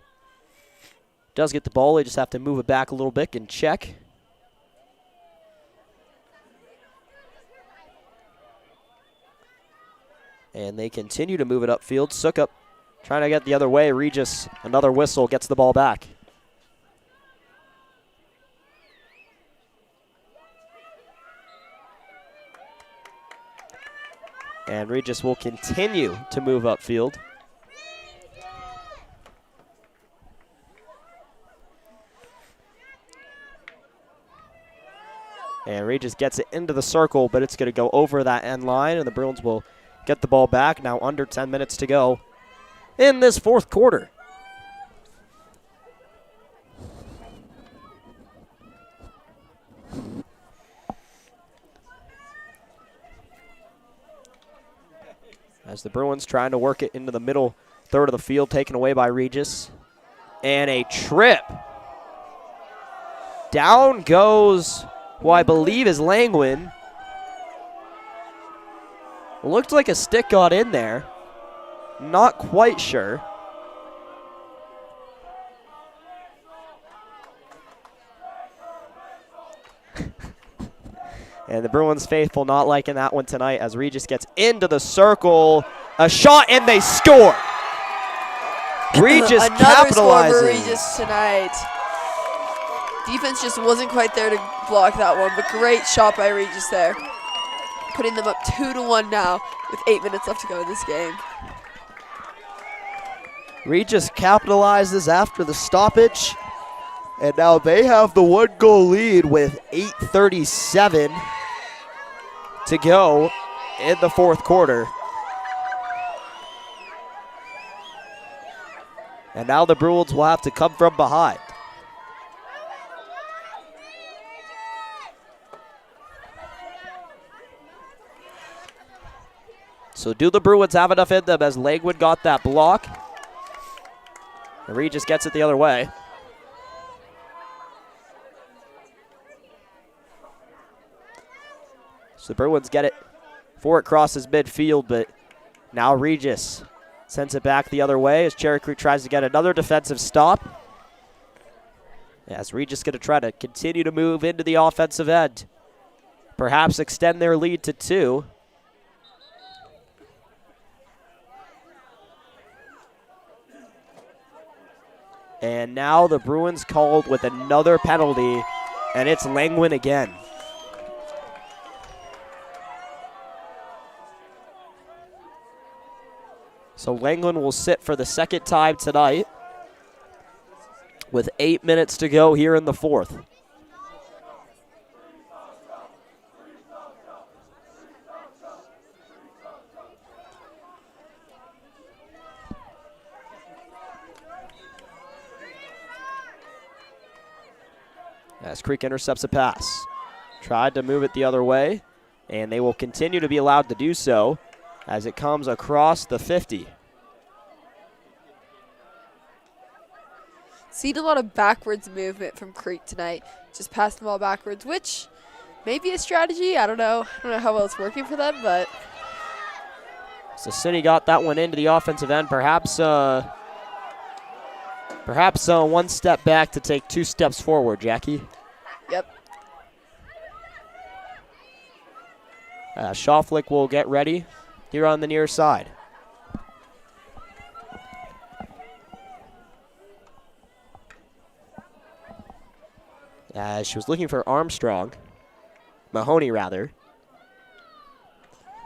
does get the ball. They just have to move it back a little bit and check. And they continue to move it upfield. Sukup trying to get the other way. Regis, another whistle, gets the ball back. And Regis will continue to move upfield. And Regis gets it into the circle, but it's going to go over that end line, and the Bruins will get the ball back. Now under 10 minutes to go in this fourth quarter. As the Bruins trying to work it into the middle third of the field, taken away by Regis. And a trip. Down goes who I believe is Langwin. Looked like a stick got in there. Not quite sure. And the Bruins faithful not liking that one tonight as Regis gets into the circle. A shot and they score. Regis Another score capitalizes. for Regis tonight. Defense just wasn't quite there to block that one, but great shot by Regis there. Putting them up 2-1 now with 8 minutes left to go in this game. Regis capitalizes after the stoppage. And now they have the 1-goal lead with 8:37 to go in the fourth quarter. And now the Bruins will have to come from behind. So do the Bruins have enough in them as Langwood got that block? And Regis gets it the other way. So the Bruins get it before it crosses midfield, but now Regis sends it back the other way as Cherry Creek tries to get another defensive stop. As Regis going to try to continue to move into the offensive end. Perhaps extend their lead to 2. And now the Bruins called with another penalty, and it's Langwin again. So Langwin will sit for the second time tonight with 8 minutes to go here in the 4th. As Creek intercepts a pass. Tried to move it the other way, and they will continue to be allowed to do so as it comes across the 50. Seen a lot of backwards movement from Creek tonight. Just passed the ball backwards, which may be a strategy. I don't know. I don't know how well it's working for them, but. So Cine got that one into the offensive end. Perhaps one step back to take 2 steps forward, Jackie. Yep. Schaufflich will get ready here on the near side. She was looking for Armstrong. Mahoney, rather.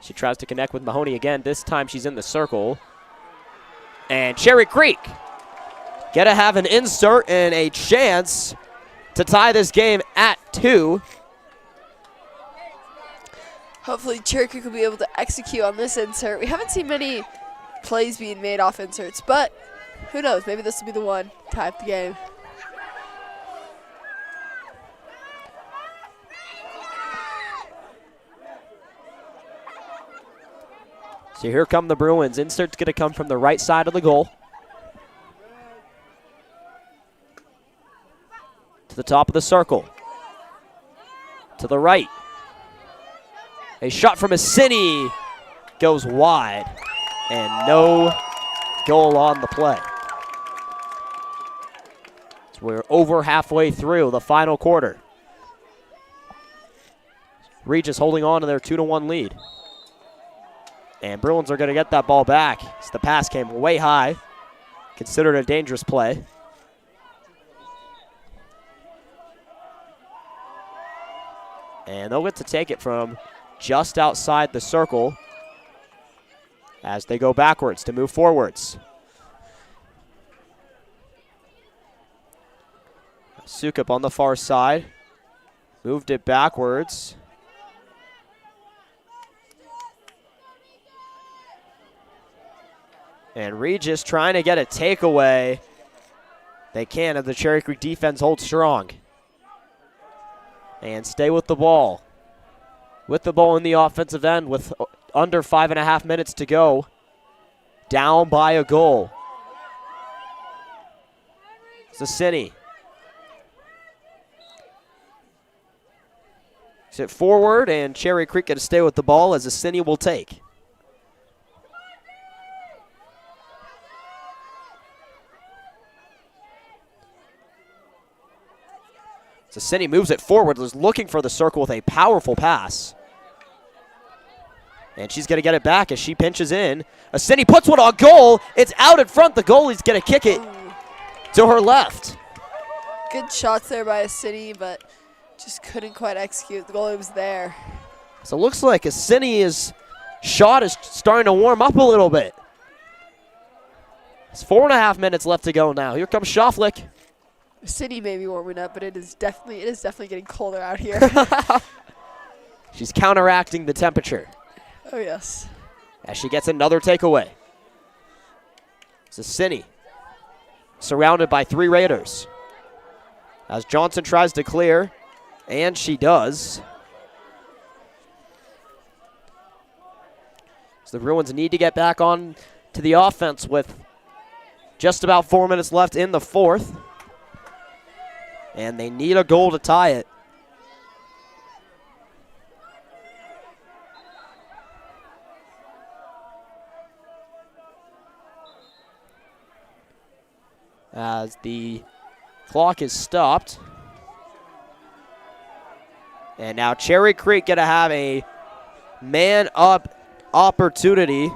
She tries to connect with Mahoney again. This time she's in the circle. And Cherry Creek gonna have an insert and a chance to tie this game at 2. Hopefully Cherry Creek will be able to execute on this insert. We haven't seen many plays being made off inserts, but who knows? Maybe this will be the one to tie up the game. So here come the Bruins. Insert's going to come from the right side of the goal. To the top of the circle. To the right. A shot from Assini goes wide. And no goal on the play. So we're over halfway through the final quarter. Regis holding on to their 2-1 lead. And Bruins are going to get that ball back. So the pass came way high. Considered a dangerous play. And they'll get to take it from just outside the circle as they go backwards to move forwards. Sukup on the far side. Moved it backwards. And Regis trying to get a takeaway. They can as the Cherry Creek defense holds strong. And stay with the ball. With the ball in the offensive end with under 5.5 minutes to go. Down by a goal. Sassini. Sit forward and Cherry Creek going to stay with the ball as Sassini will take. Sassini moves it forward, is looking for the circle with a powerful pass. And she's going to get it back as she pinches in. Sassini puts one on goal. It's out in front. The goalie's going to kick it to her left. Good shots there by Assini, but just couldn't quite execute. The goalie was there. So it looks like Assini's shot is starting to warm up a little bit. It's 4.5 minutes left to go now. Here comes Schaufflich. City may be warming up, but it is definitely getting colder out here. She's counteracting the temperature. Oh, yes. As she gets another takeaway. Sassini surrounded by 3 Raiders. As Johnson tries to clear, and she does. So the Bruins need to get back on to the offense with just about 4 minutes left in the fourth. And they need a goal to tie it. As the clock is stopped. And now Cherry Creek going to have a man-up opportunity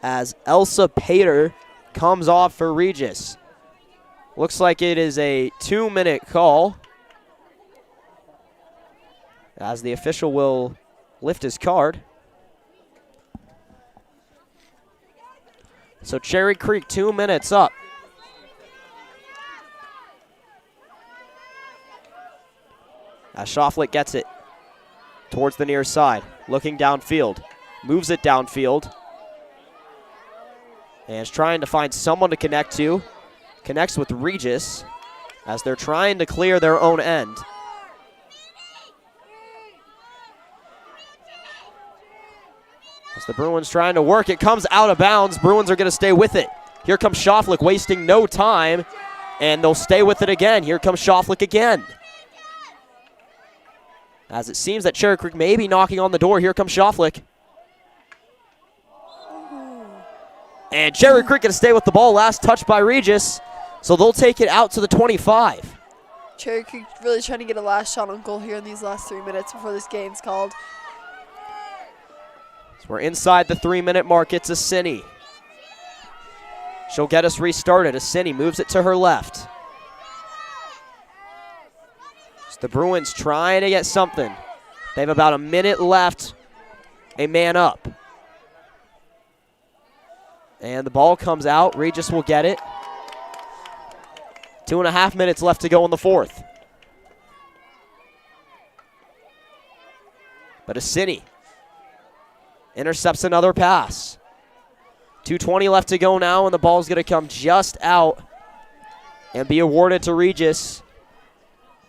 as Elsa Pater comes off for Regis. Looks like it is a 2-minute call as the official will lift his card. So Cherry Creek 2 minutes up. As Schofflick gets it towards the near side, looking downfield, moves it downfield, and is trying to find someone to connect to. Connects with Regis as they're trying to clear their own end. As the Bruins trying to work, it comes out of bounds. Bruins are going to stay with it. Here comes Schofflick wasting no time, and they'll stay with it again. Here comes Schofflick again. As it seems that Cherry Creek may be knocking on the door. Here comes Schofflick. And Cherry Creek going to stay with the ball. Last touch by Regis. So they'll take it out to the 25. Cherry Creek really trying to get a last shot on goal here in these last 3 minutes before this game's called. So we're inside the 3-minute mark. It's Assini. She'll get us restarted. Assini moves it to her left. So the Bruins trying to get something. They have about a minute left. A man up. And the ball comes out. Regis will get it. 2.5 minutes left to go in the fourth. But Assini intercepts another pass. 2:20 left to go now, and the ball's going to come just out and be awarded to Regis.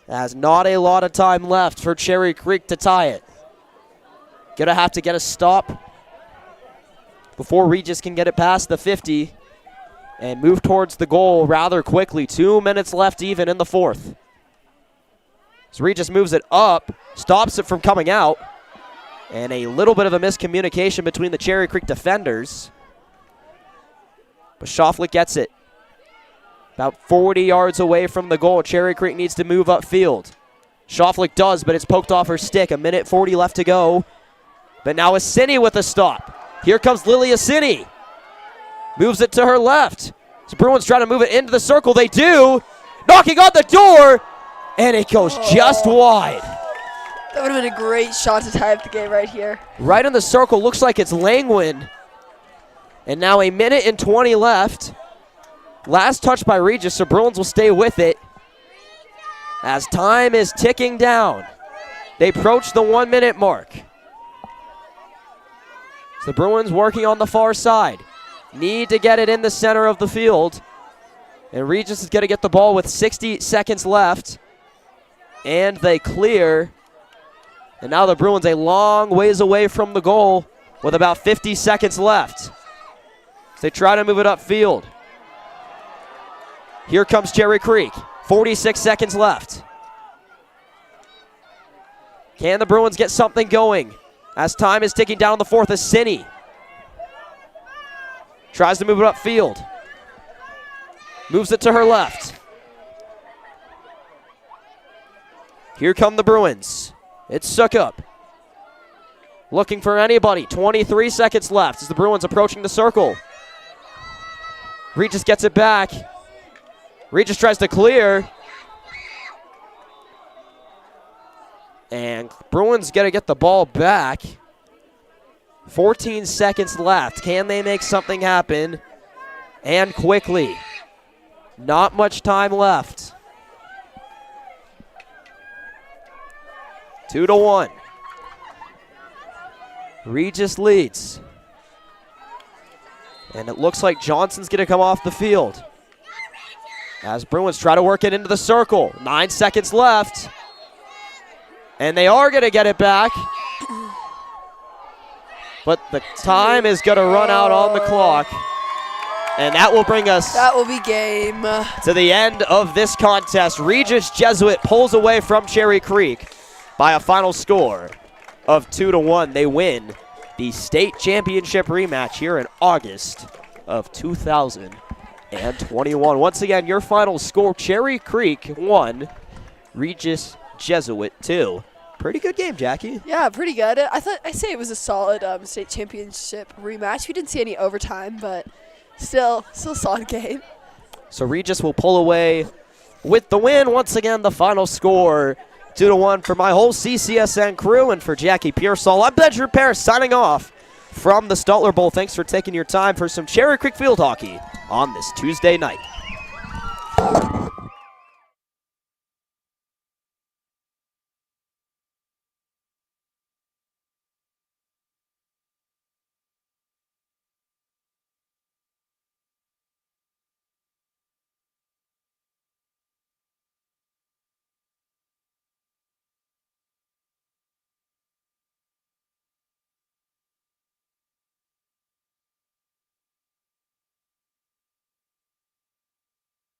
As not a lot of time left for Cherry Creek to tie it. Going to have to get a stop before Regis can get it past the 50 and move towards the goal rather quickly. 2 minutes left even in the fourth. So Regis moves it up, stops it from coming out, and a little bit of a miscommunication between the Cherry Creek defenders. But Schofflick gets it. About 40 yards away from the goal. Cherry Creek needs to move upfield. Schofflick does, but it's poked off her stick. 1:40 left to go. But now Assini with a stop. Here comes Lily Assini. Moves it to her left. So Bruins trying to move it into the circle. They do. Knocking on the door. And it goes just wide. That would have been a great shot to tie up the game right here. Right in the circle. Looks like it's Langwin. And now 1:20 left. Last touch by Regis, so Bruins will stay with it. As time is ticking down. They approach the 1 minute mark. So the Bruins working on the far side. Need to get it in the center of the field. And Regis is going to get the ball with 60 seconds left. And they clear. And now the Bruins a long ways away from the goal with about 50 seconds left. So they try to move it upfield. Here comes Cherry Creek. 46 seconds left. Can the Bruins get something going? As time is ticking down the fourth, Assini tries to move it upfield. Moves it to her left. Here come the Bruins. It's Sukup. Looking for anybody. 23 seconds left as the Bruins approaching the circle. Regis gets it back. Regis tries to clear. And Bruins got to get the ball back. 14 seconds left. Can they make something happen? And quickly. Not much time left. 2-1. Regis leads. And it looks like Johnson's going to come off the field. As Bruins try to work it into the circle. 9 seconds left. And they are going to get it back. But the time is going to run out on the clock. And that will bring us That will be game. to the end of this contest. Regis Jesuit pulls away from Cherry Creek by a final score of 2-1. They win the state championship rematch here in August of 2021. Once again, your final score, Cherry Creek 1, Regis Jesuit 2. Pretty good game, Jackie. Yeah, pretty good. I say it was a solid state championship rematch. We didn't see any overtime, but still a solid game. So Regis will pull away with the win. Once again, the final score 2-1 for my whole CCSN crew and for Jackie Pearsall. I'm Benjamin Paris signing off from the Stutler Bowl. Thanks for taking your time for some Cherry Creek field hockey on this Tuesday night.